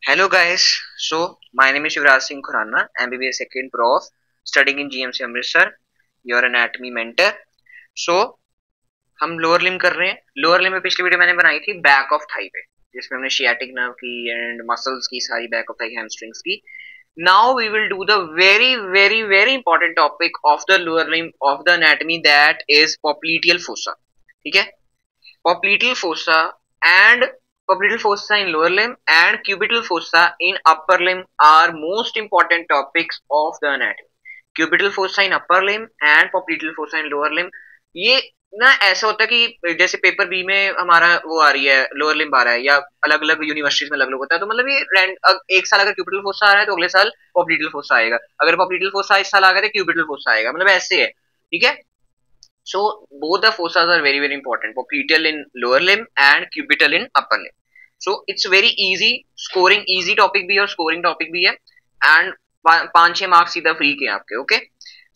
Hello guys, so my name is Shivraj Singh Khurana, MBBS second prof, studying in GMC Amritsar, your anatomy mentor. So हम lower limb कर रहे हैं. Lower limb में पिछली video मैंने बनाई थी बैक ऑफ थाई पे, जिसमें हमने शियाटिक नर्व की एंड मसल्स की सारी बैक ऑफ थाई हैमस्ट्रिंग्स की. Now we will do the very very very important topic of the lower limb of the anatomy, that is popliteal fossa. ठीक है, popliteal fossa and popliteal fossa in lower limb and cubital fossa in upper limb are most important topics of the anatomy. Cubital fossa in upper limb and popliteal fossa in lower limb. ये ना ऐसा होता है कि जैसे paper B में हमारा वो आ रही है, लोअर लिम्ब आ रहा है, या अलग अलग यूनिवर्सिटीज में अलग अलग होता है, तो मतलब ये एक साल अगर क्यूबिटल फोसा आ रहा है तो अगले साल पॉप्लीटियल फोसा आएगा, अगर पॉप्लीटियल फोसा इस साल आ गया तो क्यूबिटल फोसा आएगा, मतलब ऐसे है. ठीक है, so both the fossas are very important, popliteal in lower limb and cubital in upper limb. So it's very easy, scoring easy topic भी है और scoring topic भी है, and 5-6 मार्क्स सीधा फ्री के आपके. ओके,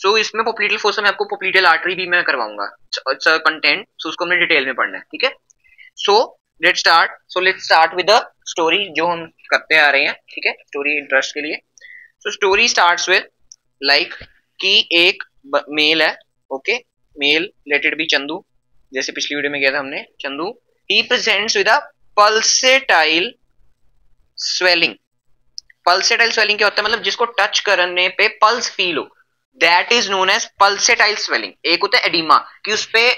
सो इसमें popliteal fossa में आपको popliteal artery भी मैं करवाऊंगा कंटेंट, सो उसको हमने डिटेल में पढ़ना है. ठीक है, so let's start with the story जो हम करते आ रहे हैं. ठीक है, स्टोरी इंटरेस्ट के लिए. So story starts with like कि एक मेल है. Okay, male let it be Chandu, जैसे पिछली वीडियो में किया था हमने Chandu. He presents with a pulsatile swelling. Pulsatile swelling क्या होता है, मतलब जिसको टच करने पे पल्स फील हो, that is known as pulsatile swelling. एक होता है एडिमा, कि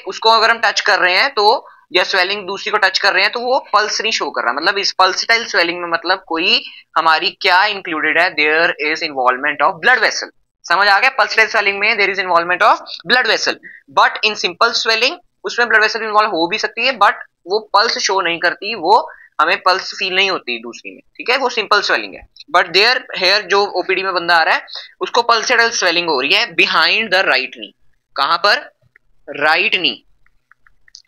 उसको अगर हम टच कर रहे हैं तो, या स्वेलिंग दूसरी को टच कर रहे हैं तो वो पल्स नहीं शो कर रहा. मतलब इस पल्सेटाइल स्वेलिंग में मतलब कोई हमारी क्या इंक्लूडेड है, there is involvement of blood vessel. समझ आ गया, पल्सेटाइल स्वेलिंग में there is involvement of blood vessel. But in simple swelling उसमें ब्लड वेसल इन्वॉल्व हो भी सकती है, बट वो पल्स शो नहीं करती, वो हमें पल्स फील नहीं होती दूसरी में. ठीक है, वो सिंपल स्वेलिंग है. बट देयर हेयर जो ओपीडी में बंदा आ रहा है उसको पल्सेटाइल स्वेलिंग हो रही है बिहाइंड द राइट नी. कहां पर? Right knee.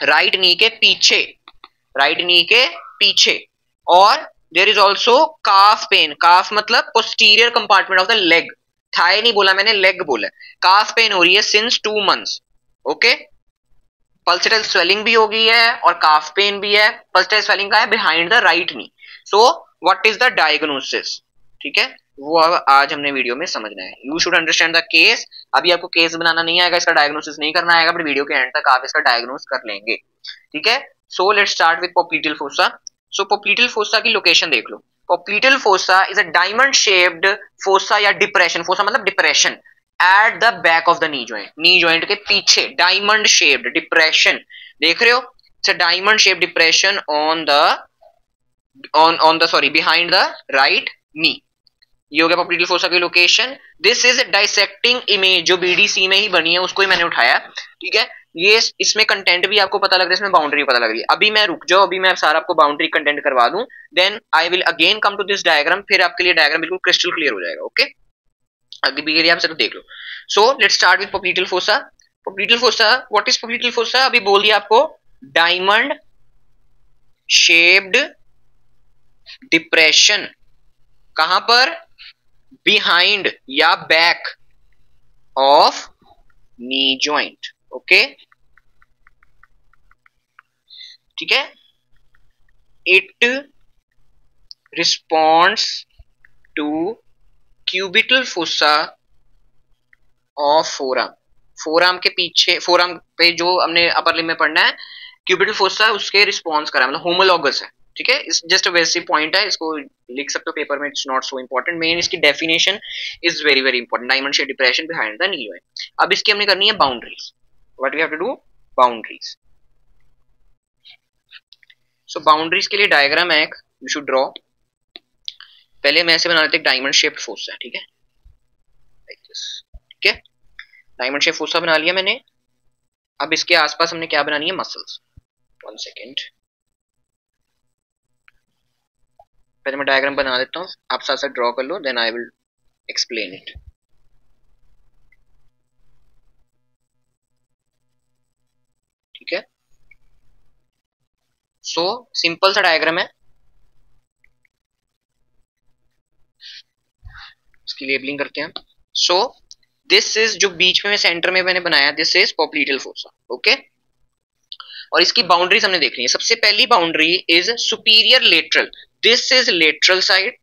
राइट नी के पीछे, राइट नी के पीछे. और there is also calf pain. Calf मतलब posterior compartment of the leg. Thigh नहीं बोला मैंने, लेग बोला. काफ पेन हो रही है since 2 months. Okay, pulsatile swelling भी हो गई है और काफ पेन भी है. पल्सेटाइल स्वेलिंग का है behind the right knee. So what is the diagnosis? ठीक है, वो अब आज हमने वीडियो में समझना है. You should understand the case. अभी आपको केस बनाना नहीं आएगा, इसका डायग्नोसिस नहीं करना आएगा, बट वीडियो के एंड तक आप इसका डायग्नोस कर लेंगे. ठीक है, so let's start with popliteal fossa. So popliteal fossa की लोकेशन देख लो. Popliteal fossa is a diamond shaped fossa या डिप्रेशन. फोसा मतलब depression at the back of the knee joint. Knee joint के पीछे डायमंड शेप्ड डिप्रेशन. देख रहे हो, it's a diamond shaped depression on the sorry behind the right knee. ये हो गया पॉप्लीटियल फोसा की location. This is dissecting image, जो बीडीसी में ही बनी है उसको ही मैंने उठाया. ठीक है, ये इसमें कंटेंट भी आपको पता लग रहा है, इसमें बाउंड्री पता लग रही है. अभी मैं रुक जाओ, अभी मैं सारा आपको बाउंड्री कंटेंट करवा दूं, then I will again come to this diagram. फिर आपके लिए डायग्राम बिल्कुल क्रिस्टल क्लियर हो जाएगा. ओके, अभी भी आप सिर्फ देख लो. So let's start with popliteal fossa. Popliteal fossa, what is popliteal fossa? अभी बोल दिया आपको, डायमंड शेप्ड डिप्रेशन. कहां पर? बिहाइंड या back of knee joint. Okay, ठीक है. It responds to cubital fossa of forearm. Forearm के पीछे, फोराम पे जो हमने अपर लिम्ब में पढ़ना है, क्यूबिटल फोसा उसके रिस्पॉन्स करा, मतलब होमोलॉगस है. ठीक है, जस्ट वैसी पॉइंट है, इसको लिख सकते हो पेपर में, it's not so important. Main इसकी definition is very very important. Diamond shape depression behind the knee joint. अब इसकी हमने करनी है boundaries. What we have to do? Boundaries. So boundaries के लिए डायग्राम है, यू शुड ड्रॉ. पहले मैं ऐसे बना लेते, डायमंड शेप्ड फोसा है. ठीक है, लाइक दिस. ठीक है, डायमंड शेप फोसा बना लिया मैंने. अब इसके आसपास हमने क्या बनानी है? मसल्स. 1 सेकेंड, पहले मैं डायग्राम बना देता हूँ, आप साथ साथ ड्रॉ कर लो, then I will explain it. ठीक है, सो सिंपल सा डायग्राम है. इसकी लेबलिंग करते हैं. सो दिस इज, जो बीच में सेंटर में मैंने बनाया, this is popliteal fossa. Okay, और इसकी बाउंड्रीज हमने देखनी है. सबसे पहली boundary is superior lateral. This is lateral side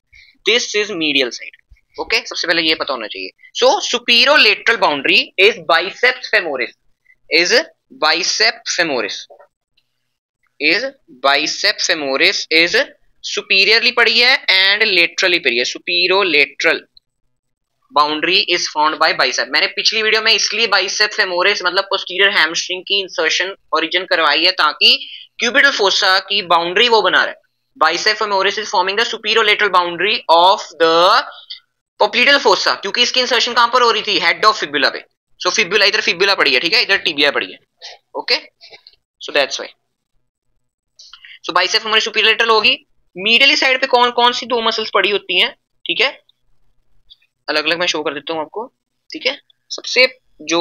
this is medial side. Okay, सबसे पहले ये पता होना चाहिए। So superolateral boundary is biceps femoris, is biceps femoris, is biceps femoris is superiorly पड़ी है एंड लेटरली पड़ी है। Superolateral boundary is found by bicep. मैंने पिछली वीडियो में इसलिए बाइसेप फेमोरिस मतलब पोस्टीरियर हैमस्ट्रिंग की इंसर्शन ओरिजिन करवाई है ताकि क्यूबिटल फोसा की बाउंड्री वो बना रहा है। Bicep femoris is forming the superolateral boundary of the popliteal fossa, क्योंकि इसकी इंसर्शन कहां पर हो रही थी? हेड ऑफ फिबुला पे। सो फिबुला, इधर फिबुला पड़ी है, ठीक है, इधर टिबिया पड़ी है। Okay, so that's why. So bicep femoris superolateral होगी। मीडियली साइड पे कौन कौन सी दो मसल्स पड़ी होती हैं? ठीक है, अलग अलग मैं शो कर देता हूं आपको। ठीक है, सबसे जो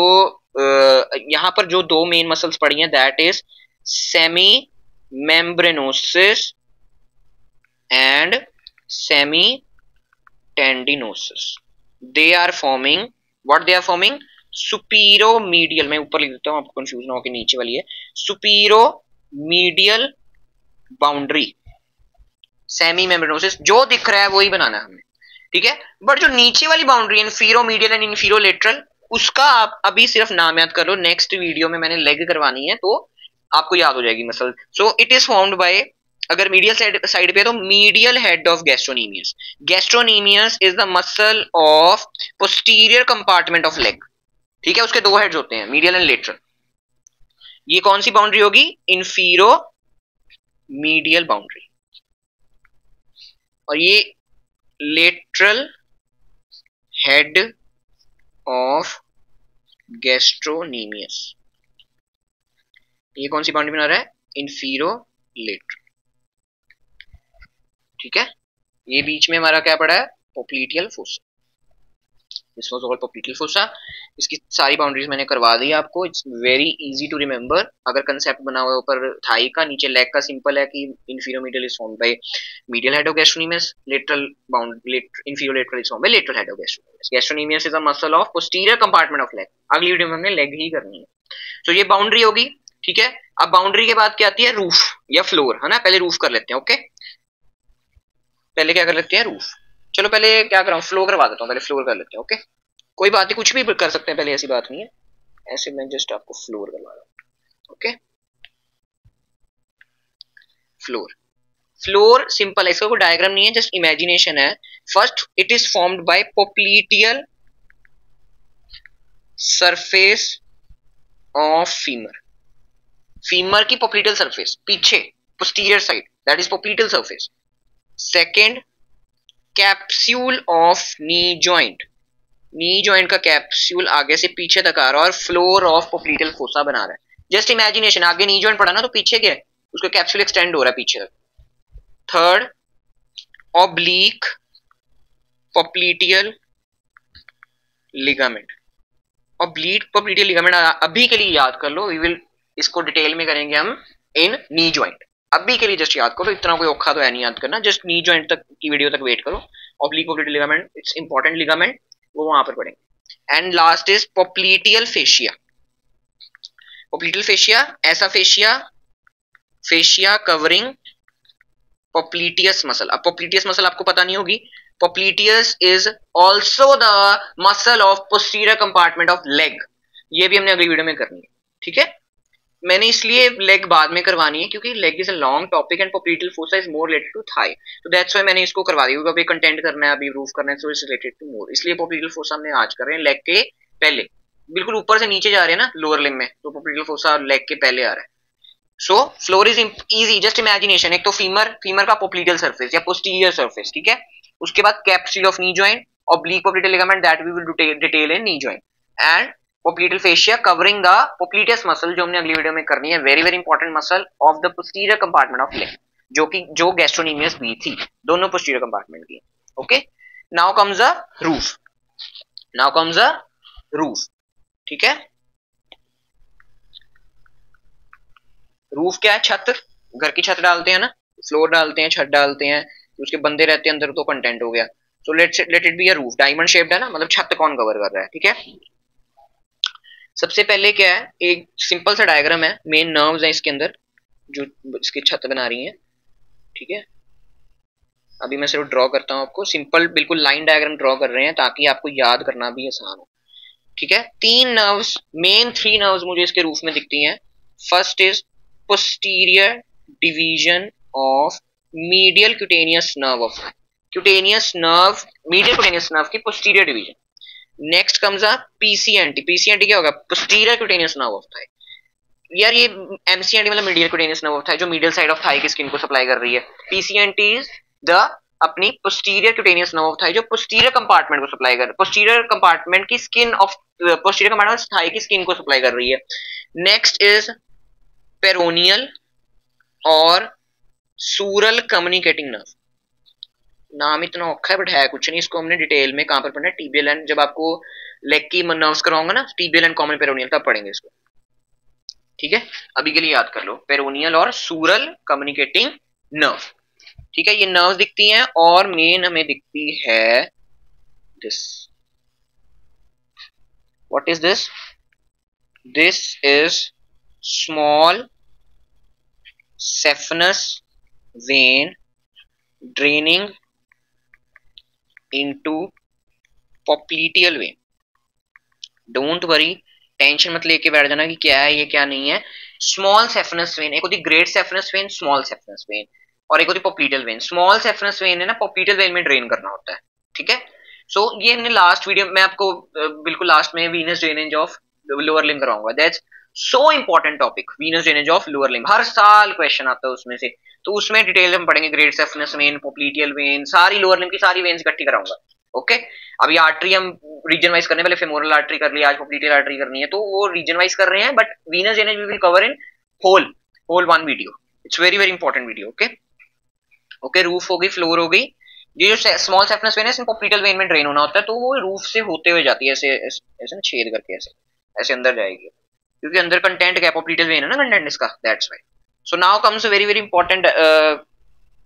यहां पर जो दो मेन मसल्स पड़ी हैं that is semi membranosus and semi tendinosus. They are forming, what they are forming? Superomedial, मैं ऊपर लिख देता हूं आपको कंफ्यूज ना हो कि नीचे वाली है। सुपीरोमीडियल बाउंड्री, सेमी मेम्ब्रेनोसिस, जो दिख रहा है वही बनाना है हमें, ठीक है। बट जो नीचे वाली बाउंड्री है इन्फीरोमीडियल एंड इन्फीरोलेटरल, उसका आप अभी सिर्फ नाम याद कर लो। नेक्स्ट वीडियो में मैंने लेग करवानी है तो आपको याद हो जाएगी muscle. So it is found bye, अगर मीडियल साइड पे तो medial head of gastrocnemius. Gastrocnemius is the muscle of posterior compartment of leg, ठीक है। उसके दो हेड्स होते हैं, मीडियल एंड लेटरल। ये कौन सी बाउंड्री होगी? इन्फीरो मीडियल बाउंड्री। और ये लेटरल हेड ऑफ गैस्ट्रोनीमियस, ये कौन सी बाउंड्री बना रहा है? इन्फीरोलेटरल, ठीक है। ये बीच में हमारा क्या पड़ा है? Popliteal fossa. This was all popliteal fossa. इसकी सारी बाउंड्रीज मैंने करवा दी आपको। It's very easy to remember. अगर कंसेप्ट बना हुआ है ऊपर थाई का, नीचे लेग का, सिंपल है कि inferomedial is formed by medial head of gastrocnemius, lateral inferolateral is formed by lateral head of gastrocnemius. Gastrocnemius is a muscle of posterior compartment of leg. अगली वीडियो में हमने लेग ही करनी है। तो ये बाउंड्री होगी, ठीक है। अब बाउंड्री के बाद क्या आती है? रूफ या फ्लोर, है ना। पहले रूफ कर लेते हैं, ओके। पहले क्या कर लेते हैं? रूफ। चलो पहले क्या कराऊं? फ्लो करवा देता हूं, पहले फ्लोर कर लेते हैं, ओके। कोई बात नहीं, कुछ भी कर सकते हैं पहले, ऐसी बात नहीं है। ऐसे मैं जस्ट आपको फ्लोर करवा रहा हूं, ओके। फ्लोर, फ्लोर सिंपल है, इसका कोई डायग्राम नहीं है, जस्ट इमेजिनेशन है। First it is formed bye पोप्लीटियल surface of femur. Femur की पोप्लीटियल सरफेस पीछे posterior side, that is पोप्लीटियल surface. Second, capsule of knee joint. Knee joint का कैप्सूल आगे से पीछे तक आ रहा है और फ्लोर ऑफ पोप्लीटियल फोसा बना रहा है। जस्ट इमेजिनेशन, आगे नी जॉइंट पड़ा ना तो पीछे क्या है? उसका कैप्सूल एक्सटेंड हो रहा है पीछे तक। Third, oblique popliteal ligament. Oblique popliteal ligament अभी के लिए याद कर लो, वी विल इसको डिटेल में करेंगे हम इन नी जॉइंट। अभी के लिए जस्ट याद करो, इतना कोई औखा तो है नहीं याद करना, जस्ट नी जॉइंट तक की वीडियो तक वेट करो। Oblique popliteal ligament, it's important ligament, वो वहां पर पढ़ेंगे। And last is popliteal fascia. Popliteal fascia, ऐसा fascia, fascia covering popliteus muscle. अब पोप्लीटियस मसल आपको पता नहीं होगी। Popliteus is also the muscle of posterior compartment of leg. ये भी हमने अगली वीडियो में करनी है, ठीक है। मैंने इसलिए लेग बाद में करवानी है क्योंकि leg is a long topic and popliteal fossa is more related to thigh, तो दैट्स व्हाई मैंने इसको करवा दी। क्योंकि अभी कंटेंट करना है, अभी प्रूफ करना है, सो इट्स रिलेटेड टू मोर, इसलिए पोप्लीटियल फोसा हमने आज कर रहे हैं लेग के पहले। बिल्कुल ऊपर से नीचे जा रहे हैं ना लोअर लिम्ब में, तो पोप्लीटियल फोसा लेग के पहले आ रहा है। So floor is easy, just imagination. एक तो फीमर का पोप्लीटियल सरफेस या पोस्टीरियर सरफेस, ठीक है। उसके बाद capsule of knee joint, oblique popliteal ligament, that we will detail in knee joint, and popliteal fascia covering the popliteus muscle, जो हमने अगली वीडियो में करनी है। Very very important muscle of the posterior compartment of leg, जो gastrocnemius भी थी, दोनों पोस्टीरियर कंपार्टमेंट की, okay. Now comes a roof, now comes a roof, ठीक है। रूफ क्या है? छत। घर की छत डालते हैं ना, फ्लोर डालते हैं, छत डालते हैं, उसके बंदे रहते हैं अंदर, तो कंटेंट हो गया। So let it be a roof. Diamond shaped है ना, मतलब छत कौन कवर कर रहा है, ठीक है। सबसे पहले क्या है, एक सिंपल सा डायग्राम है, मेन नर्व्स है इसके अंदर जो इसकी छत बना रही है, ठीक है। अभी मैं सिर्फ ड्रॉ करता हूँ आपको, सिंपल बिल्कुल लाइन डायग्राम ड्रॉ कर रहे हैं ताकि आपको याद करना भी आसान हो। ठीक है, तीन नर्व्स, मेन थ्री नर्व्स मुझे इसके रूप में दिखती हैं। First is posterior division of medial cutaneous nerve of cutaneous nerve, medial cutaneous nerve की posterior division. Next comes a PCNT. PCNT क्या होगा? Posterior cutaneous nerve of thigh. यार ये एमसीएनटी मतलब medial cutaneous nerve of thigh, जो medial side of thigh की skin को supply कर रही है। पीसीएनटी इज द अपनी posterior cutaneous nerve of thigh, जो पोस्टीरियर कंपार्टमेंट को सप्लाई कर, पोस्टीरियर कंपार्टमेंट की skin of, posterior compartment thigh की स्किन को सप्लाई कर रही है। नेक्स्ट इज पेरोनियल और सूरल कम्युनिकेटिंग नर्व। नाम इतना औखा है बट है कुछ नहीं, इसको हमने डिटेल में कहां पर पढ़ना है? टीबियल एंड, जब आपको लेग की नर्व्स कराऊंगा ना, टीबियल एंड कॉमन पेरोनियल, तब पढ़ेंगे इसको। ठीक है, अभी के लिए याद कर लो, पेरोनियल और सूरल कम्युनिकेटिंग नर्व। ठीक है, ये नर्व्स दिखती हैं और मेन हमें दिखती है this. What is this? This is small saphenous vein draining into popliteal vein. Don't worry, tension मत लेके बैठ जाना कि क्या है ये क्या नहीं है। स्मॉल सेफनस वेन, एक होती great सेफनस when, small saphenous when, और एक होती popliteal when. Small saphenous when है ना, पॉप्लिटियल वेन में ड्रेन करना होता है। ठीक है, सो ये हमने लास्ट वीडियो में आपको बिल्कुल लास्ट में venous drainage of lower limb कराऊंगा। That's so important topic, venous drainage of lower limb, हर साल क्वेश्चन आता है उसमें से। तो उसमें डिटेल में पढ़ेंगे, ग्रेट सेफनस वेन, पॉप्लिटियल वेन, सारी लोअर लिम्ब की सारी वेन्स इकट्ठी कराऊंगा। ओके, अभी आर्टरी हम रीजन वाइज करने, पहले फेमोरल आर्टरी कर लिया, आज पॉप्लिटियल आर्टरी करनी है, तो वो रीजन वाइज कर रहे हैं, but venous drainage we will cover in whole one video. It's very very important video. Okay okay, roof हो गई, फ्लोर हो गई। ये जो स्मॉल सेफनस वेन है, इसमें पॉप्लिटियल वेन में ड्रेन होना होता है, तो वो रूफ से होते हुए जाती है, ऐसे ऐसे ना छेद करके, ऐसे ऐसे अंदर जाएगी, क्योंकि अंदर कंटेंट क्या, पॉप्लिटियल वेन है ना कंटेंट इसका, that's why. So now comes a very very important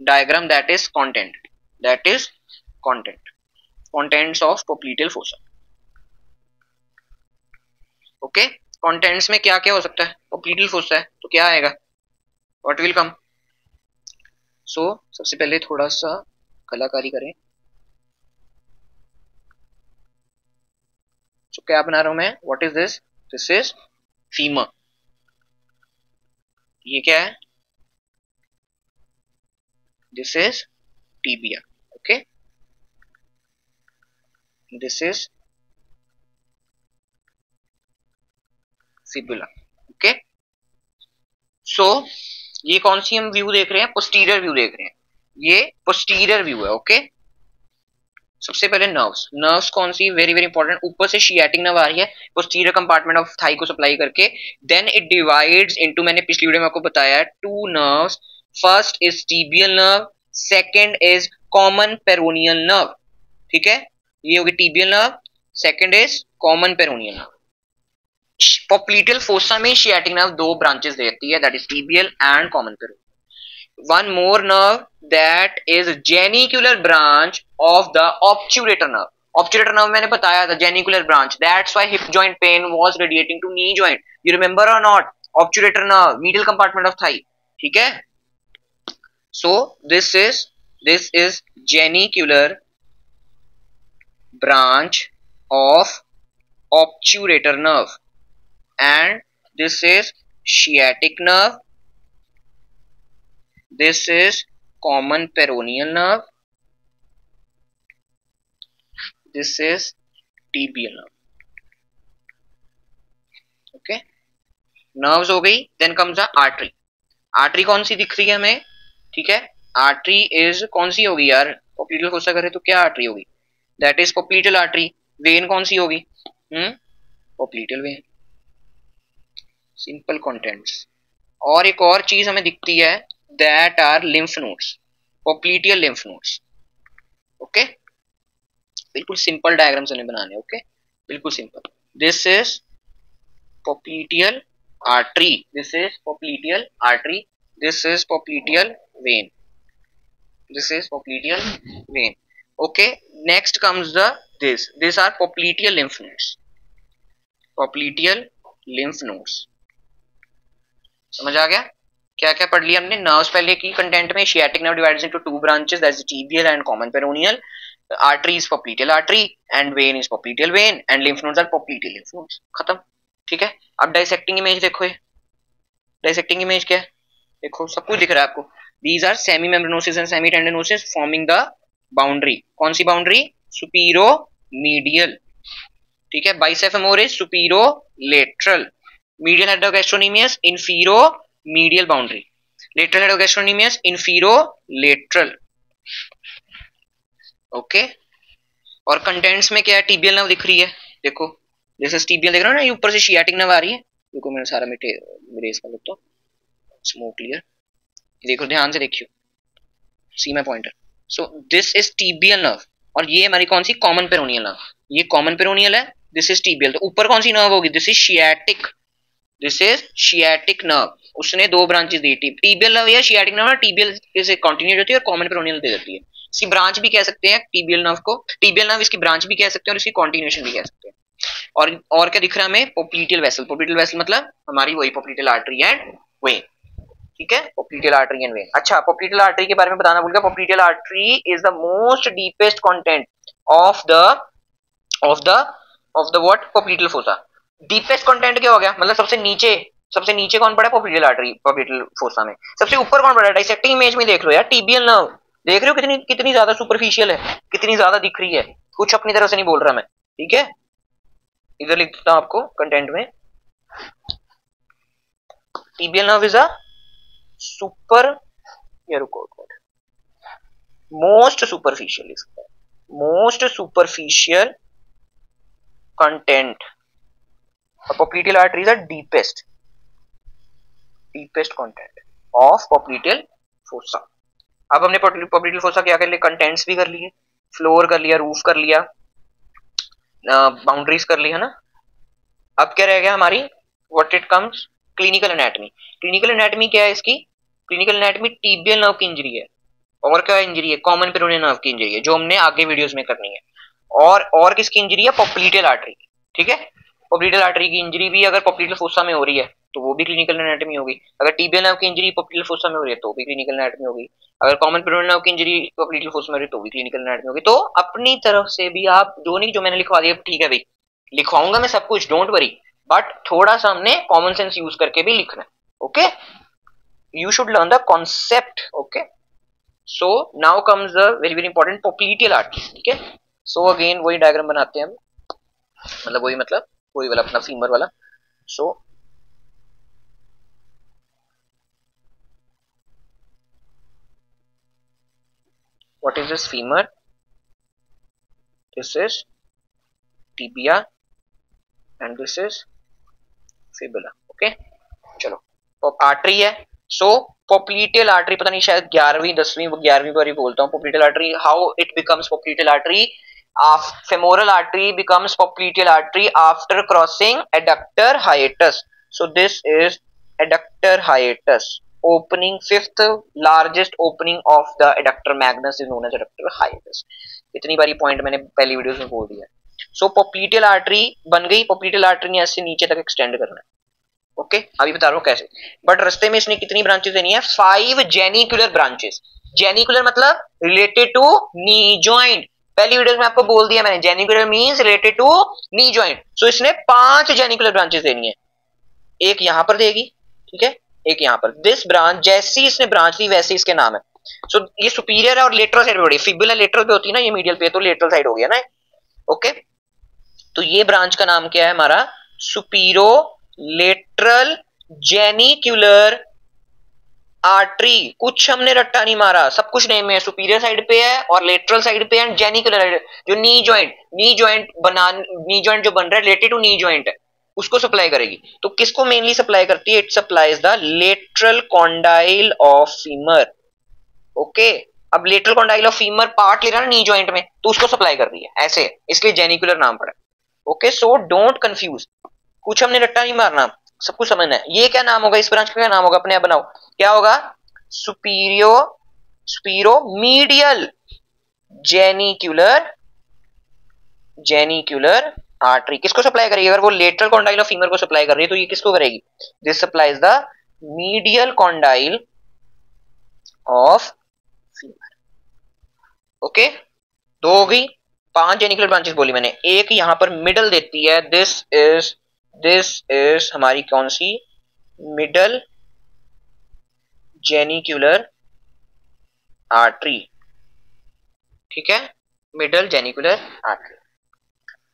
diagram, that is content, that is content, contents of popliteal fossa। Okay, contents में क्या क्या हो सकता है? popliteal fossa है तो क्या आएगा? what will come? सो सबसे पहले थोड़ा सा कलाकारी करें। सो क्या बना रहा हूं मैं? What is this? This is femur. ये क्या है? This is tibia. Okay, this is fibula. Okay, so ये कौन सी हम व्यू देख रहे हैं? पोस्टीरियर व्यू देख रहे हैं, ये पोस्टीरियर व्यू है। ओके, सबसे पहले नर्व्स, नर्व्स कौन सी? वेरी वेरी इंपॉर्टेंट, ऊपर से शियाटिक नर्व आ रही है पोस्टीरियर कंपार्टमेंट ऑफ थाई को सप्लाई करके, देन इट डिवाइड्स इनटू, मैंने पिछली वीडियो में आपको बताया, two nerves. First is tibial nerve, second is common peroneal nerve. ठीक है, ये होगी tibial nerve, second is common peroneal nerve. Popliteal fossa में शियाटिक नर्व दो ब्रांचेस देती है, that is tibial and common peroneal. One more nerve, that is genicular branch of the obturator nerve। obturator nerve मैंने बताया था, genicular branch, that's why hip joint pain was radiating to knee joint, you remember or not? obturator nerve, medial compartment of thigh। ठीक है, so this is genicular branch of obturator nerve, and this is sciatic nerve, this is common peroneal nerve, this is tibial nerve। Okay, nerves हो गई, then comes the artery. Artery कौन सी दिख रही है हमें? ठीक है, आर्टरी इज कौन सी होगी यार? पॉप्लिटियल फोसा करे तो क्या आर्टरी होगी? That is popliteal artery. Vein कौन सी होगी? Popliteal vein. Simple contents. और एक और चीज हमें दिखती है, that are lymph nodes, popliteal lymph nodes. Okay, बिल्कुल सिंपल डायग्राम्स हमें बनाने। ओके, बिल्कुल simple. This is popliteal artery, this is popliteal artery, this is popliteal vein, this is popliteal vein। okay, next comes the these are popliteal lymph nodes, popliteal lymph nodes। समझ आ गया? क्या क्या पढ़ लिया हमने? नर्व्स पहले की कंटेंट में, sciatic nerve divides into two branches, that's tibial and common peroneal, artery is popliteal artery and vein is popliteal vein and lymph nodes are popliteal lymph nodes. खत्म, ठीक है। अब डाइसेक्टिंग इमेज देखो, ये dissecting image क्या है, देखो सब कुछ दिख रहा है आपको। These are semi membranosus and semi tendinosus forming the boundary. कौन सी बाउंड्री? सुपीरो मीडियल, ठीक है। Bicep femoris superolateral, medial head of gastrocnemius inferomedial boundary, lateral head of gastrocnemius inferolateral, okay. और कंटेंट्स में क्या है? टीबियल नर्व दिख रही है, देखो जैसे टीबियल देख रहे हो ना, ये ऊपर से शियाटिक नर्व आ रही है। देखो मैंने सारा इरेज कर लेता हूं, स्मोक क्लियर, देखो ध्यान से देखियो, see my pointer. So this is tibial nerve और ये हमारी कौन सी? Common peroneal nerve. ये कॉमन पेरोनियल है, दिस इज टीबियल। तो ऊपर कौन सी नर्व होगी? This is sciatic, this is sciatic nerve. उसने दो ब्रांचेस दी, टीबियल नर्व या शियाटिक नर्व। टीबियल से कंटिन्यू होती है और कॉमन पेरोनियल दे देती है। इसकी ब्रांच भी कह सकते हैं टीबियल नर्व को, टीबियल नर्व इसकी ब्रांच भी कह सकते हैं और इसकी कंटिन्यूएशन भी कह सकते हैं। और क्या दिख रहा है हमें? पोप्लीटियल वेसल। पोप्लीटियल वेसल मतलब हमारी वही पोप्लीटियल आर्टरी एंड वेन, ठीक है, पोप्लीटियल आर्टरी एंड वेन। अच्छा, पोप्लीटियल आर्टरी के बारे में बताना भूल गया। पोप्लीटियल artery is the most deepest content of the what? पोप्लीटियल fossa. Deepest content क्या हो गया? मतलब सबसे नीचे कौन पड़ा? पोप्लीटियल आर्टरी, पोप्लीटियल फोसा में। सबसे ऊपर कौन पड़ा? डाइसेक्टिंग इमेज में देख लो यार, टीबियल नर्व। देख रहे हो कितनी ज्यादा सुपरफिशियल है, कितनी ज्यादा दिख रही है। कुछ अपनी तरफ से नहीं बोल रहा मैं, ठीक है। इधर लिखता हूं आपको कंटेंट में, tibial nerve is a super, ये रुको, most superficial content. पोप्लीटियल artery is a deepest content of पोप्लीटियल fossa. अब हमने पोप्लीटियल फोसा क्या कर लिया? कंटेंट्स भी कर लिए, फ्लोर कर लिया, रूफ कर लिया, बाउंड्रीज कर ली, है ना। अब क्या रह गया हमारी? What it comes? Clinical anatomy. Clinical anatomy क्या है इसकी? क्लिनिकल एनाटॉमी टीबियल नर्व की इंजरी है। और क्या इंजरी है? कॉमन पेरोनियल नर्व की इंजरी है, जो हमने आगे वीडियोस में करनी है। और किसकी इंजरी है? पोप्लीटियल आर्टरी, ठीक है। पोप्लीटियल आर्टरी की इंजरी भी अगर पोप्लीटियल फोसा में हो रही है तो वो भी क्लिनिकल एनाटॉमी होगी। अगर टीबियल नर्व की इंजरी पोप्लीटियल फोसा में हो रही है तो भी क्लिनिकल एनाटॉमी होगी। अगर कॉमन पेरोनियल नर्व की इंजरी पोप्लीटियल फोसा में हो रही है तो भी क्लिनिकल एनाटॉमी होगी। तो अपनी तरफ से भी आप जो मैंने लिखवा दिया, ठीक है भाई, लिखवाऊंगा मैं सब कुछ, डोंट वरी, बट थोड़ा सा हमने कॉमन सेंस यूज करके भी लिखना है, okay. You should learn the concept, okay. So now comes the very very important पोप्लीटियल artery, ठीक है। सो अगेन वही डायग्राम बनाते हैं हम, मतलब वही वाला अपना फीमर वाला। सो what is this femur? This is tibia and this is fibula, okay। चलो, तो आर्टरी है। सो पोप्लीटियल आर्टरी, पता नहीं शायद 11वीं बार बोलता हूँ पोप्लीटियल artery. How it becomes पोप्लीटियल artery? femoral artery becomes popliteal artery after crossing adductor hiatus. So this is adductor hiatus. Opening, fifth largest opening of the adductor magnus is known as adductor hiatus. इतनी बारी point मैंने पहली videos में बोल दिया। सो पोप्लीटियल artery बन गई। पोप्लीटियल artery ने ऐसे नीचे तक एक्सटेंड करना है, ओके। अभी बता रहा हूँ कैसे। बट रास्ते में इसने कितनी ब्रांचेस देनी है? 5 जेनिकुलर ब्रांचेस। जेनिकुलर मतलब रिलेटेड टू नी जॉइंट। पहली वीडियो में आपको बोल दिया मैंने, genicular means related to knee joint. So इसने 5 जेनिकुलर ब्रांचेस देनी है। एक यहां पर देगी, ठीक है, एक यहां पर। दिस ब्रांच, जैसी इसने ब्रांच दी वैसे इसके नाम है। सो ये सुपीरियर है और लेटरल साइड पे होती है। फिबुला लेटरल पे होती है ना, ये मीडियल पे, तो लेटरल साइड हो गया ना, ओके। तो ये ब्रांच का नाम क्या है हमारा? सुपीरो लेटरल जेनिकुलर आर्टरी। कुछ हमने रट्टा नहीं मारा, सब कुछ नेम है। सुपीरियर साइड पे है और लेटरल साइड पे है, जेनिकुलर जो नी जॉइंट जो बन रहा है रिलेटेड टू नी जॉइंट है, उसको सप्लाई करेगी। तो किसको मेनली सप्लाई करती है? It supplies the lateral condyle of femur, okay. अब lateral condyle of femur part ले रहा है नी जॉइंट में, तो उसको सप्लाई कर रही है ऐसे, इसलिए जेनिकुलर नाम पड़ा, ओके। सो डोंट कंफ्यूज, कुछ हमने रट्टा नहीं मारना, सब कुछ समझना है। ये क्या नाम होगा? इस ब्रांच का क्या नाम होगा? अपने आप बनाओ, क्या होगा? सुपीरो मीडियल जेनिकुलर आर्टरी। किसको सप्लाई करेगी? अगर वो लेटरल कॉन्डाइल ऑफ फीमर को सप्लाई कर रही है तो ये किसको करेगी? This supplies the medial condyle of femur. Okay, दो हो गई, 5 जेनिकुलर ब्रांचेस बोली मैंने, एक यहां पर मिडल देती है, दिस इज हमारी कौन सी, मिडल जेनिकुलर आर्टरी। ठीक है, मिडल जेनिकुलर आर्टरी।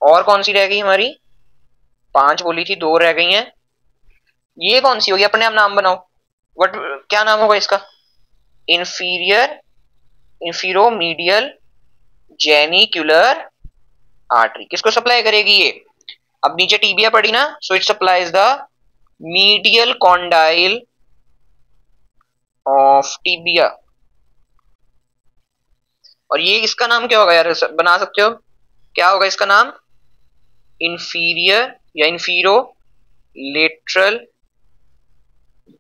और कौन सी रह गई हमारी, 5 बोली थी, 2 रह गई हैं। ये कौन सी होगी, अपने आप नाम बनाओ, व्हाट, क्या नाम होगा इसका, इंफीरियर इंफीरोमीडियल जेनिकुलर आर्टरी। किसको सप्लाई करेगी ये, अब नीचे टीबिया पड़ी ना, so it supplies the medial condyle of tibia. और ये इसका नाम क्या होगा यार, बना सकते हो, क्या होगा इसका नाम, इंफीरियर या inferolateral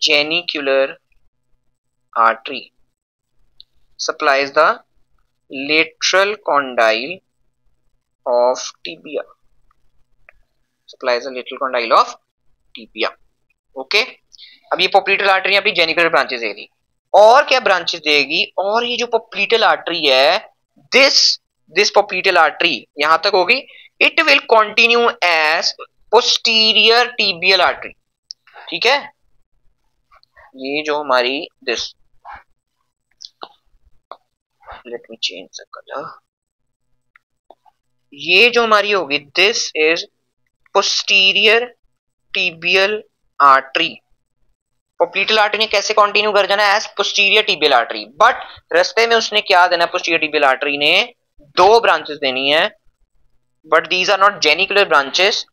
genicular artery supplies the lateral condyle of tibia, supplies the lateral condyle of tibia. Okay, अब ये पोप्लीटल आर्टरी अपनी जेनिकुलर ब्रांचेस देगी, और क्या ब्रांचेस देगी, और ये जो पोप्लीटल आर्टरी है, दिस पोप्लीटल आर्टरी यहां तक होगी, it will continue as posterior tibial artery. ठीक है, ये जो हमारी this, let me change the colour, ये जो हमारी होगी, this is posterior tibial artery. Popliteal artery ने कैसे कंटिन्यू कर जाना है, as posterior tibial artery, but रास्ते में उसने क्या देना, पोस्टीरियर टीबियल आर्टरी ने 2 ब्रांचेस देनी है, but these are not genicular branches,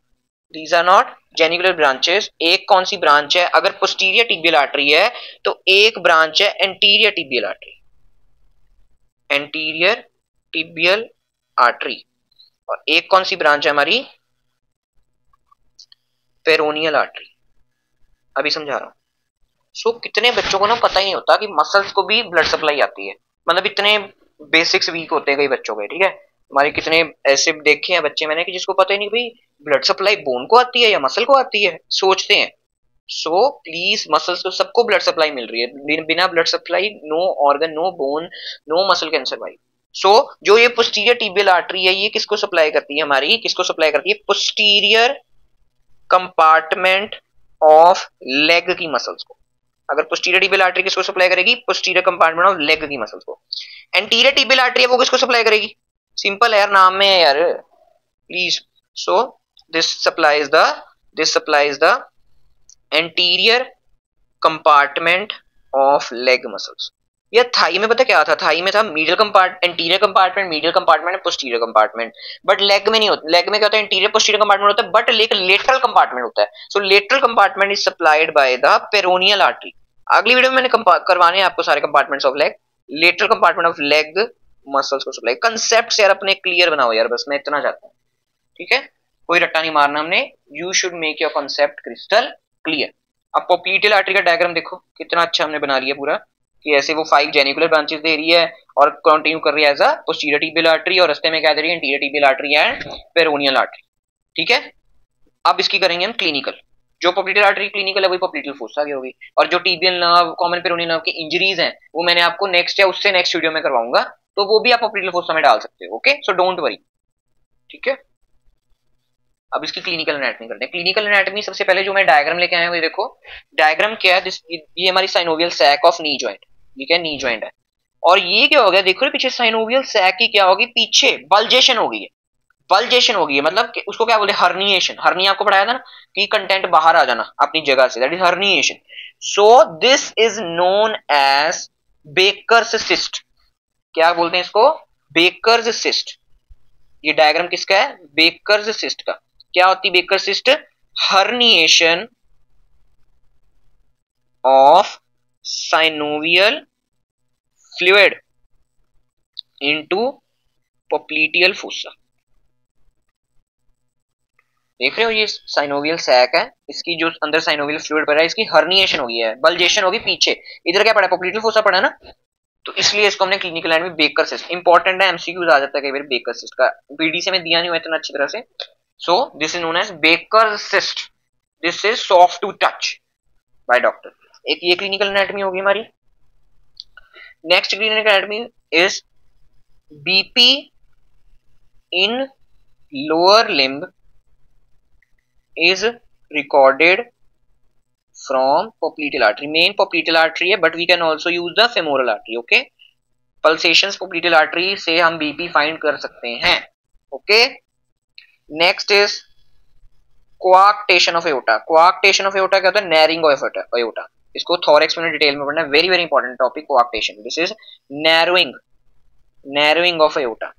these are not genicular branches. एक कौन सी ब्रांच है, अगर पोस्टीरियर टीबियल आर्टरी है तो एक ब्रांच है anterior tibial artery, anterior tibial artery, और एक कौन सी ब्रांच है हमारी, पेरोनियल आर्टरी। अभी समझा रहा हूं। सो कितने बच्चों को ना पता ही नहीं होता कि मसल्स को भी ब्लड सप्लाई आती है, मतलब इतने बेसिक्स वीक होते हैं कई बच्चों के। ठीक है, हमारे कितने ऐसे देखे हैं बच्चे मैंने कि जिसको पता ही नहीं भाई ब्लड सप्लाई बोन को आती है या मसल को आती है, सोचते हैं। सो प्लीज, मसल्स को सबको ब्लड सप्लाई मिल रही है, बिना blood supply no organ, no bone, no muscle can survive. So जो ये पोस्टीरियर टीबियल आर्टरी है, ये किसको सप्लाई करती है हमारी, किसको सप्लाई करती है, पोस्टीरियर कंपार्टमेंट ऑफ लेग की मसल्स को। अगर पोस्टीरियर टीबियल आर्टरी किसको सप्लाई करेगी, पोस्टीरियर कंपार्टमेंट ऑफ लेग की मसल्स को। एंटीरियर टीबियल आर्टरी है वो किसको सप्लाई करेगी, सिंपल है यार, नाम में है यार, please. So this supplies the anterior compartment of leg muscles. या थाई में पता क्या था, थाई में था medial compartment, anterior compartment, medial compartment, posterior compartment, but leg में नहीं होता। लेग में क्या होता है, इंटीरियर पोस्टीरियर कंपार्टमेंट होता है, बट लेटरल कंपार्टमेंट होता है। So lateral compartment is supplied by the peroneal artery. अगली वीडियो में मैंने करवाने हैं आपको सारे compartments of leg, lateral compartment of leg muscles को सप्लाई। कंसेप्ट यार अपने क्लियर बनाओ यार, बस मैं इतना चाहता हूँ। ठीक है, कोई रट्टा नहीं मारना हमने, you should make your concept crystal clear. अब पोप्लीटल आर्टरी का डायग्राम देखो कितना अच्छा हमने बना लिया पूरा, कि ऐसे वो 5 जेनिकुलर ब्रांचेस दे रही है और कंटिन्यू कर रही है as a posterior tibial artery, और रास्ते में क्या दे रही है, anterior tibial artery and peroneal artery. ठीक है, अब इसकी करेंगे हम क्लिनिकल। जो पोप्लीटल आर्टरी क्लिनिकल है वही पोप्लीटल फोसा की होगी, और जो tibial nerve, common peroneal nerve की इंजरीज हैं वो मैंने आपको नेक्स्ट या उससे नेक्स्ट वीडियो में करवाऊंगा, तो वो भी आप पोप्लीटल फोसा में डाल सकते हो। Okay, so don't worry. ठीक है, अब इसकी क्लिनिकल एनाटॉमी करते हैं। क्लिनिकल एनाटॉमी सबसे पहले जो मैं डायग्राम लेके आया हूं, ये देखो डायग्राम क्या है, ये हमारी synovial sac of knee joint, ठीक है, नी जॉइंट है। और ये क्या हो गया, देखो पीछे साइनोवियल सैक की क्या होगी, पीछे बल्जेशन हो गई है, बल्जेशन हो गई है, मतलब उसको क्या बोलते हैं, हर्निएशन। हर्निया आपको पढ़ाया था ना कि कंटेंट बाहर आ जाना अपनी जगह से, that is herniation. So this is known as Baker's cyst. क्या बोलते हैं इसको, बेकर्स सिस्ट। ये डायग्राम किसका है, बेकर्स सिस्ट का। क्या होती baker cyst, herniation of synovial fluid into पोप्लीटियल fossa. देख रहे हो, ये साइनोवियल सैक है, इसकी जो अंदर साइनोवियल फ्लूइड पड़ा है, इसकी हर्निएशन हो गई है, बल्जेशन होगी पीछे। इधर क्या पड़ा है, पोप्लीटियल फोसा पड़ा है ना, तो इसलिए इसको हमने क्लिनिकल एंड में बेकर सिस्ट। इंपॉर्टेंट है, एमसीक्यूज आ जाता है कई बार बेकर सिस्ट का, बीडीसी में दिया नहीं हुआ इतना अच्छी तरह से। So this is known as Baker's cyst. This is soft to touch by doctor. एक ये क्लिनिकल एनाटॉमी होगी हमारी। Next clinical anatomy is BP in lower limb is recorded from popliteal artery. Main popliteal artery है, but we can also use the femoral artery. Okay, pulsations popliteal artery से हम BP find कर सकते हैं. Okay, next is coarctation of aorta. Coarctation of aorta क्या होता है? Narrowing of aorta. इसको thorax में डिटेल में पढ़ना है. Very very important topic coarctation. This is narrowing of aorta.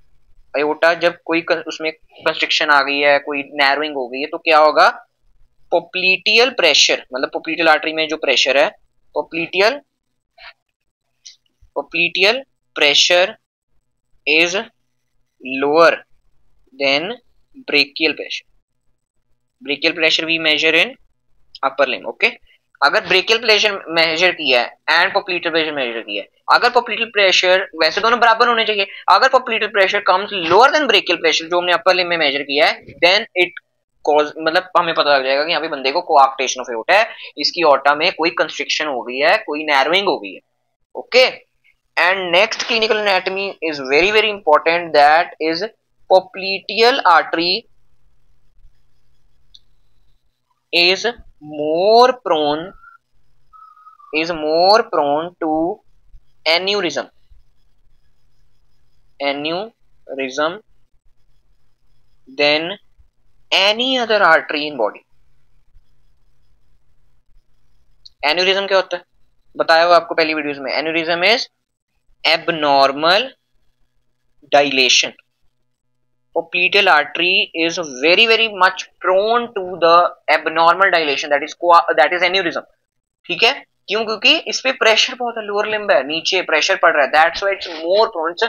aorta जब कोई उसमें कंस्ट्रिक्शन आ गई है, कोई नैरोइंग हो गई है, तो क्या होगा? पोप्लीटियल प्रेशर, मतलब पोप्लीटियल आर्टरी में जो प्रेशर है, popliteal pressure is lower than brachial pressure. Brachial pressure we measure in upper limb. Okay, अगर ब्रेकियल प्रेशर मेजर किया है एंड पोप्लीटियल प्रेशर मेजर किया है, अगर पोप्लीटियल प्रेशर, वैसे दोनों बराबर होने चाहिए, अगर पोप्लीटियल pressure comes lower than brachial pressure जो हमने अपर लिम्ब में मेजर किया है, देन इट कॉज, मतलब हमें पता लग जाएगा कि यहाँ पे बंदे को कोआक्टेशन ऑफ एओर्टा है, इसकी ऑर्टा में कोई कंस्ट्रिक्शन हो गई है, कोई नैरोइंग हो गई है. Okay, and next clinical anatomy is very very important, that is popliteal artery is more prone to aneurysm than any other artery in body. Aneurysm क्या होता है? बताया हुआ आपको पहली वीडियोस में. Aneurysm is abnormal dilation. Popliteal artery is very very much prone to the abnormal dilation, that is aneurysm. ठीक है, क्यों? क्योंकि इस पे प्रेशर बहुत है, लोअर लिम्ब है, नीचे प्रेशर पड़ रहा है, that's why it's more prone, it's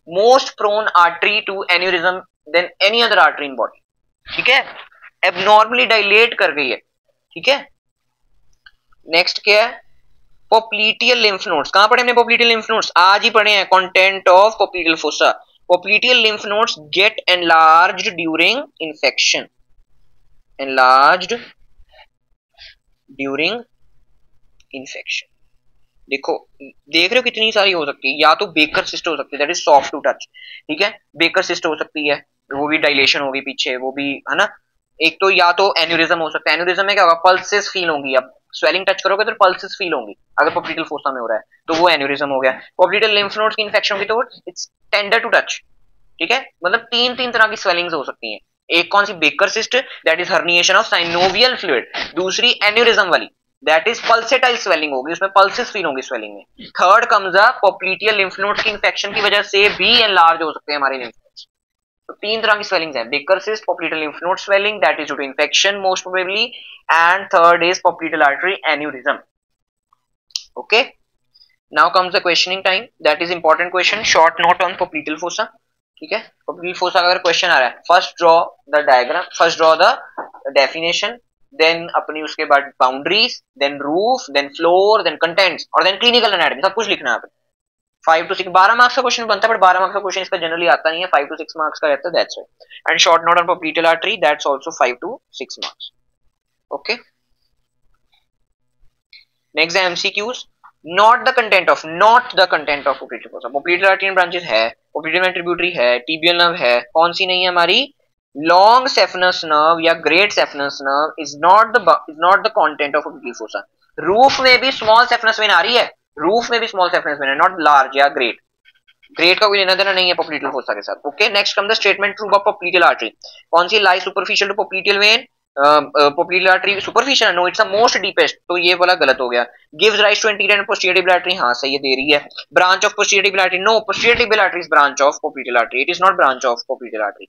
most prone artery to aneurysm than any other artery in body. ठीक है, abnormally dilate कर गई है. ठीक है, नेक्स्ट क्या है? पोप्लीटियल लिम्फ नोड्स. कहां पढ़े हमने पोप्लीटियल लिम्फ नोड्स? आज ही पढ़े हैं. Content of पोप्लीटियल fossa. Popliteal lymph nodes get enlarged during infection. देखो, देख रहे हो कितनी सारी हो सकती है. या तो बेकर सिस्ट हो सकती है, that is soft to touch. ठीक है, बेकर सिस्ट हो सकती है, वो भी डायलेशन होगी पीछे, वो भी है ना. एक तो या तो एन्यूरिज्म हो सकता है. एन्यूरिज्म में क्या होगा? पल्सेस फील होंगी. अब स्वेलिंग टच करोगे तो पल्सेस फील होंगी, अगर पोप्लीटियल फोसा में हो रहा है तो वो एन्यूरिज्म हो गया. पोप्लीटियल लिम्फ नोड्स की इंफेक्शन होगी तो इट्स टेंडर टू टच. ठीक है, मतलब तीन तरह की स्वेलिंग्स हो सकती हैं. एक कौन सी? Baker cyst, that is herniation of synovial fluid. दूसरी एन्यूरिज्म वाली, दैट इज पल्सेटाइल स्वेलिंग होगी, उसमें पल्सेस फील होंगी स्वेलिंग में. Third comes a popliteal lymph nodes की इंफेक्शन की वजह से भी एनलार्ज हो सकते हैं हमारे लिम्फ नोड्स. तो तीन तरह की स्वेलिंग्स हैं: Baker cyst, popliteal lymph node swelling, that is due to infection most probably, and third is popliteal artery aneurysm. Okay, now comes the questioning time. That is important question, short note on popliteal fossa. ठीक है, popliteal fossa का अगर question आ रहा है, first draw the diagram, first draw the definition, then अपनी उसके बाद boundaries, then roof, then floor, then contents, और देन क्लिनिकल एनाटॉमी. सब कुछ लिखना है आपने. 5 to 6 12 मार्क्स का क्वेश्चन बनता है, बट 12 मार्क्स का क्वेश्चन इसका जनरली आता नहीं है, 5 to 6 मार्क्स का रहता है, that's why. And short note on पोप्लीटियल artery, that's also 5 to 6 marks. Okay, next MCQs. not the content of popliteal fossa. popliteal artery branches है, popliteal tributary है, tibial nerve है, कौन सी नहीं है हमारी? long saphenous nerve या great saphenous nerve is not the content of popliteal fossa. roof में भी small saphenous vein आ रही है, roof में भी small saphenous vein है, not large या great. great का कोई लेना देना नहीं है popliteal fossa के साथ. okay, next come the statement true of popliteal artery. कौन सी lie superficial to popliteal vein? Popliteal artery superficial, no it's the most deepest, तो ये वाला गलत हो गया. Gives rise to anterior and posterior tibial artery, हां सही है, दे रही है. Branch of posterior tibial artery, no, posterior tibial artery is branch of popliteal artery, it is not branch of popliteal artery.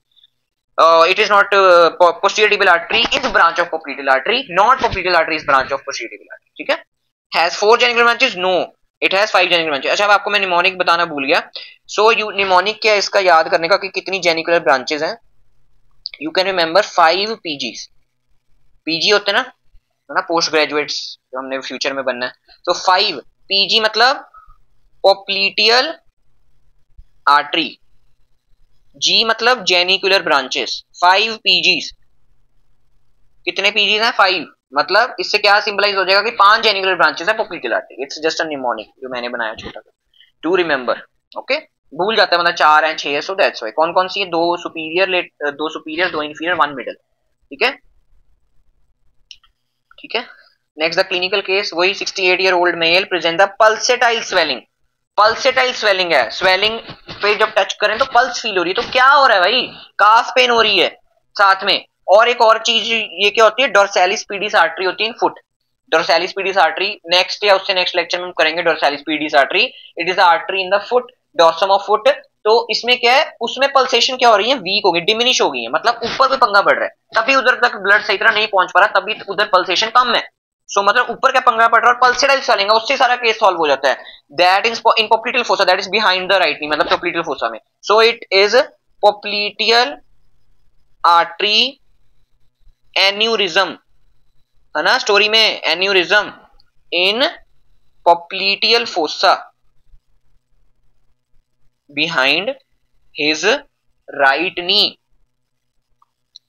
It is not posterior tibial artery is branch of popliteal artery, not popliteal artery is branch of posterior tibial artery. ठीक है, has 4 genicular branches, no, it has 5 genicular branches. अच्छा, अब आपको मैं mnemonic बताना भूल गया. So you mnemonic क्या, इसका याद करने का कि कितनी जेनिकुलर ब्रांचेस हैं. You can remember 5 PGs. PG होते ना, है ना, पोस्ट ग्रेजुएट्स जो हमने फ्यूचर में बनना है. तो 5 पीजी मतलब पोप्लीटियल आर्टरी, जी मतलब जेनिकुलर ब्रांचेस. 5 पीजीज. कितने पीजीज हैं? 5. मतलब इससे क्या सिंबलाइज हो जाएगा कि 5 जेनिकुलर ब्रांचेस है popliteal artery. It's just a mnemonic जो मैंने बनाया छोटा सा, टू रिमेंबर। ओके, भूल जाता है मतलब 4 है 6 है, सो दैट्स व्हाई। कौन कौन सी है? 2 सुपीरियर, 2 इंफीरियर, 1 मिडल। ठीक है, ठीक है। नेक्स्ट द क्लिनिकल केस, वही 68 year old mail present the pulsatile swelling. Pulsatile swelling है, स्वेलिंग पे जब टच करें तो पल्स फील हो रही है। तो क्या हो रहा है भाई? काफ पेन हो रही है साथ में। और एक और चीज ये क्या होती है? डोर्सालिस पीडिस आर्टरी होती है in foot. Dorsalis pedis artery next या उससे नेक्स्ट लेक्चर में हम करेंगे। Dorsalis pedis artery, it is artery in the foot, dorsum of foot. तो इसमें क्या है? उसमें पल्सेशन क्या हो रही है? वीक हो गई, डिमिनिश हो गई है, मतलब ऊपर कोई पंगा बढ़ रहा है तभी उधर तक ब्लड सही तरह नहीं पहुंच पा रहा, तभी उधर पल्सेशन कम है। सो मतलब ऊपर क्या पंगा पड़ रहा है और पल्सेटाइल स्वेलिंग है, उससे सारा केस सॉल्व हो जाता है। That is in popliteal fossa, that is behind the right knee, मतलब पोप्लिटियल फोसा में। So it is popliteal artery aneurysm, है ना स्टोरी में, aneurysm in popliteal fossa behind his right knee.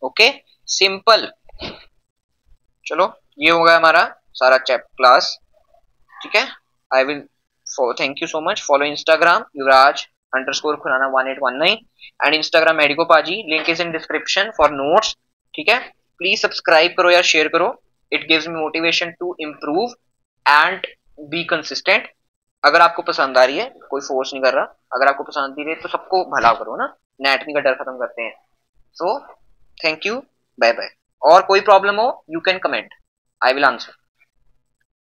Okay, simple. चलो, ये होगा हमारा सारा चैप क्लास। ठीक है, I will thank you so much. Follow Instagram Yuvraj underscore Khurana 1819 and Instagram medico Paaji, link is in description for notes. ठीक है, प्लीज सब्सक्राइब करो या शेयर करो, it gives me motivation to improve and be consistent. अगर आपको पसंद आ रही है, कोई फोर्स नहीं कर रहा, अगर आपको पसंद आ रही है तो सबको भला करो ना, एनाटॉमी का डर खत्म करते हैं। So thank you, bye bye. और कोई प्रॉब्लम हो you can comment, I will answer.